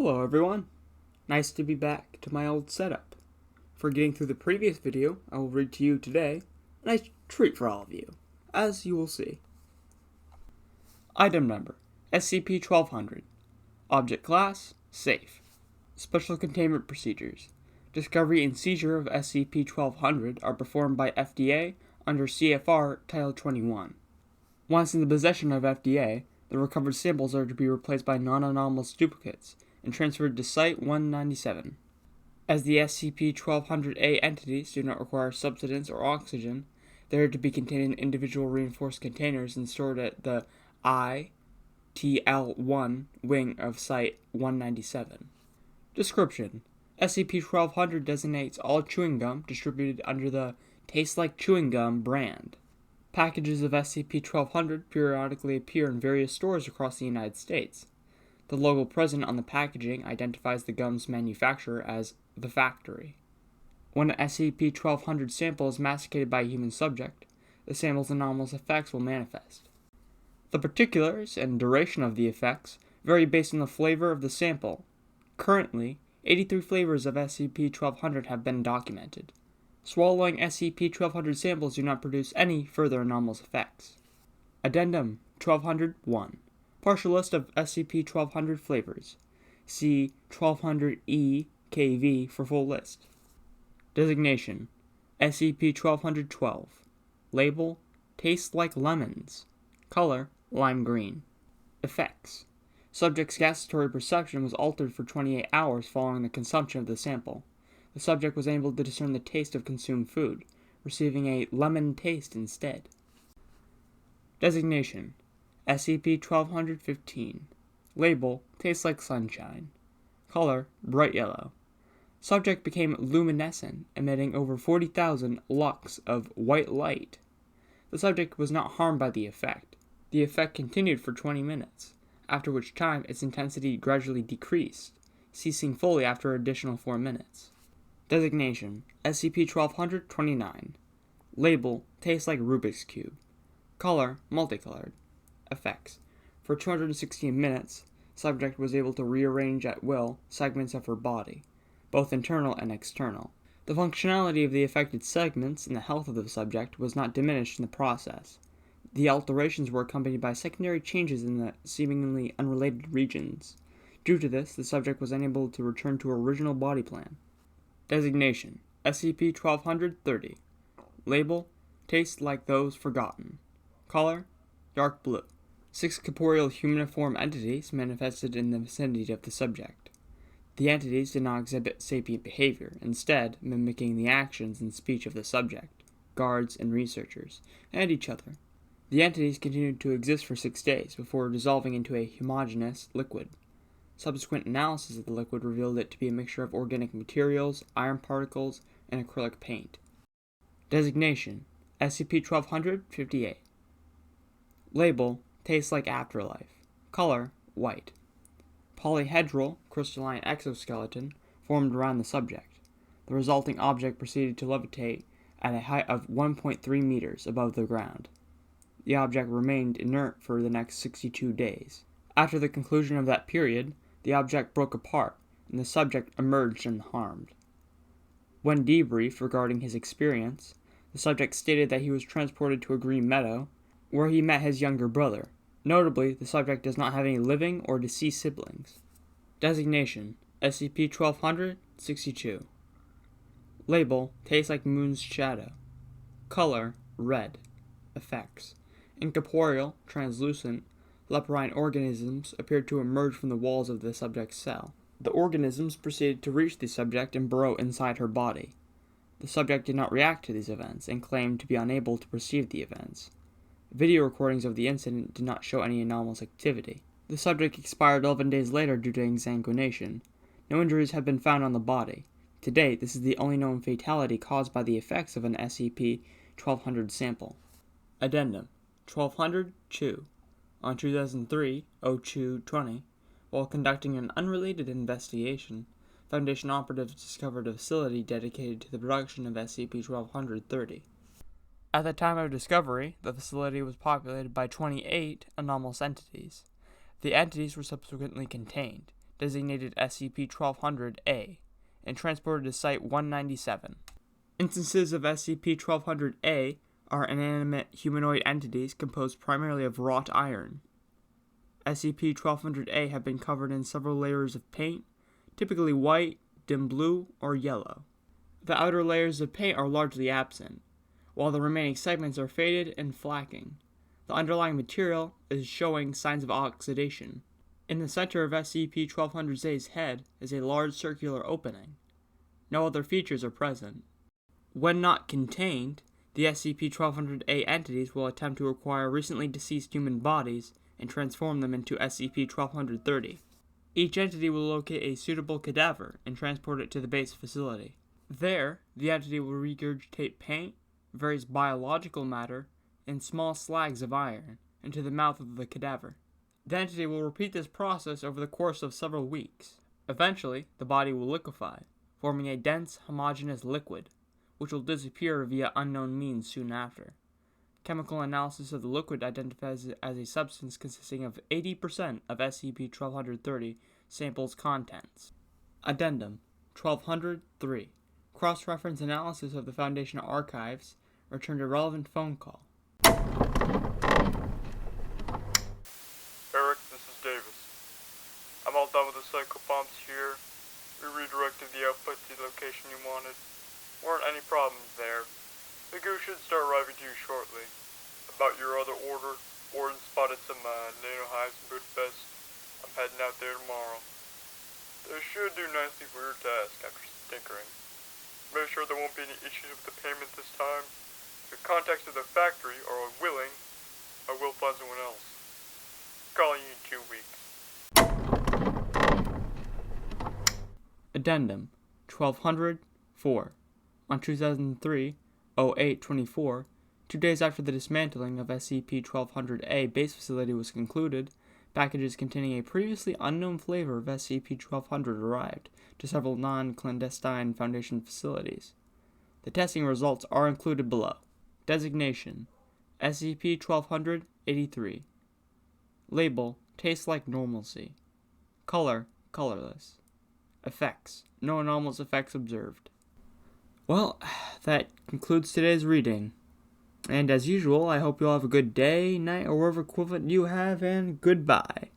Hello everyone, nice to be back to my old setup. For getting through the previous video, I will read to you today a nice treat for all of you, as you will see. Item number, SCP-1200. Object class, safe. Special containment procedures. Discovery and seizure of SCP-1200 are performed by FDA under CFR Title 21. Once in the possession of FDA, the recovered samples are to be replaced by non-anomalous duplicates and transferred to Site-197. As the SCP-1200 A entities do not require subsistence or oxygen, they are to be contained in individual reinforced containers and stored at the ITL-1 wing of Site-197. Description: SCP-1200 designates all chewing gum distributed under the Tastes Like Chewing Gum brand. Packages of SCP-1200 periodically appear in various stores across the United States. The logo present on the packaging identifies the gum's manufacturer as the factory. When an SCP-1200 sample is masticated by a human subject, the sample's anomalous effects will manifest. The particulars and duration of the effects vary based on the flavor of the sample. Currently, 83 flavors of SCP-1200 have been documented. Swallowing SCP-1200 samples do not produce any further anomalous effects. Addendum 1200-1. Partial list of SCP-1200 flavors. See 1200 E KV for full list. Designation: SCP-1212. Label: tastes like lemons. Color: lime green. Effects: subject's gustatory perception was altered for 28 hours following the consumption of the sample. The subject was able to discern the taste of consumed food, receiving a lemon taste instead. Designation: SCP-1215. Label: tastes like sunshine. Color: bright yellow. Subject became luminescent, emitting over 40,000 lux of white light. The subject was not harmed by the effect. The effect continued for 20 minutes, after which time its intensity gradually decreased, ceasing fully after an additional 4 minutes. Designation: SCP-1229. Label: tastes like Rubik's Cube. Color: multicolored. Effects: for 216 minutes, subject was able to rearrange at will segments of her body, both internal and external. The functionality of the affected segments and the health of the subject was not diminished in the process. The alterations were accompanied by secondary changes in the seemingly unrelated regions. Due to this, the subject was unable to return to her original body plan. Designation: SCP-1230. Label: tastes like those forgotten. Color: dark blue. 6 corporeal humaniform entities manifested in the vicinity of the subject. The entities did not exhibit sapient behavior, instead mimicking the actions and speech of the subject, guards and researchers, and each other. The entities continued to exist for 6 days before dissolving into a homogeneous liquid. Subsequent analysis of the liquid revealed it to be a mixture of organic materials, iron particles, and acrylic paint. Designation: SCP-1200-58. Label: tastes like afterlife. Color: white. Polyhedral crystalline exoskeleton formed around the subject. The resulting object proceeded to levitate at a height of 1.3 meters above the ground. The object remained inert for the next 62 days. After the conclusion of that period, the object broke apart, and the subject emerged unharmed. When debriefed regarding his experience, the subject stated that he was transported to a green meadow, where he met his younger brother. Notably, the subject does not have any living or deceased siblings. Designation: SCP-1200-62. Label: tastes like moon's shadow. Color: red. Effects: incorporeal, translucent, leporine organisms appeared to emerge from the walls of the subject's cell. The organisms proceeded to reach the subject and burrow inside her body. The subject did not react to these events and claimed to be unable to perceive the events. Video recordings of the incident did not show any anomalous activity. The subject expired 11 days later due to exsanguination. No injuries have been found on the body. To date, this is the only known fatality caused by the effects of an SCP-1200 sample. Addendum 1200-2. On 2003-02-20, while conducting an unrelated investigation, Foundation operatives discovered a facility dedicated to the production of SCP-1230. At the time of discovery, the facility was populated by 28 anomalous entities. The entities were subsequently contained. designated SCP-1200 A, and transported to Site-197. Instances of SCP-1200 A are inanimate humanoid entities composed primarily of wrought iron. SCP-1200 A have been covered in several layers of paint, typically white, dim blue, or yellow. The outer layers of paint are largely absent, while the remaining segments are faded and flacking. The underlying material is showing signs of oxidation. In the center of SCP-1200 A's head is a large circular opening. No other features are present. When not contained, the SCP-1200 A entities will attempt to acquire recently deceased human bodies and transform them into SCP-1230. Each entity will locate a suitable cadaver and transport it to the base facility. There, the entity will regurgitate paint, various biological matter, and small slags of iron into the mouth of the cadaver. The entity will repeat this process over the course of several weeks. Eventually, the body will liquefy, forming a dense, homogeneous liquid, which will disappear via unknown means soon after. Chemical analysis of the liquid identifies it as a substance consisting of 80% of SCP-1230 sample's contents. Addendum 1200-3. Cross-reference analysis of the Foundation archives returned a relevant phone call. Eric, this is Davis. I'm all done with the psychobombs here. We redirected the output to the location you wanted. Weren't any problems there. The goo should start arriving to you shortly. About your other order, Warden spotted some NATO hives in Budapest. I'm heading out there tomorrow. They should do nicely for your task after some tinkering. Make sure there won't be any issues with the payment this time. If your contacts at the factory are unwilling, I will find someone else. Calling you in 2 weeks. Addendum 1200-4. On 2003-08-24, 2 days after the dismantling of SCP-1200 A base facility was concluded, packages containing a previously unknown flavor of SCP-1200 arrived to several non-clandestine Foundation facilities. The testing results are included below. Designation: SCP-1200-83. Label: tastes like normalcy. Color: colorless. Effects: no anomalous effects observed. Well, that concludes today's reading. And as usual, I hope you all have a good day, night, or whatever equivalent you have, and goodbye.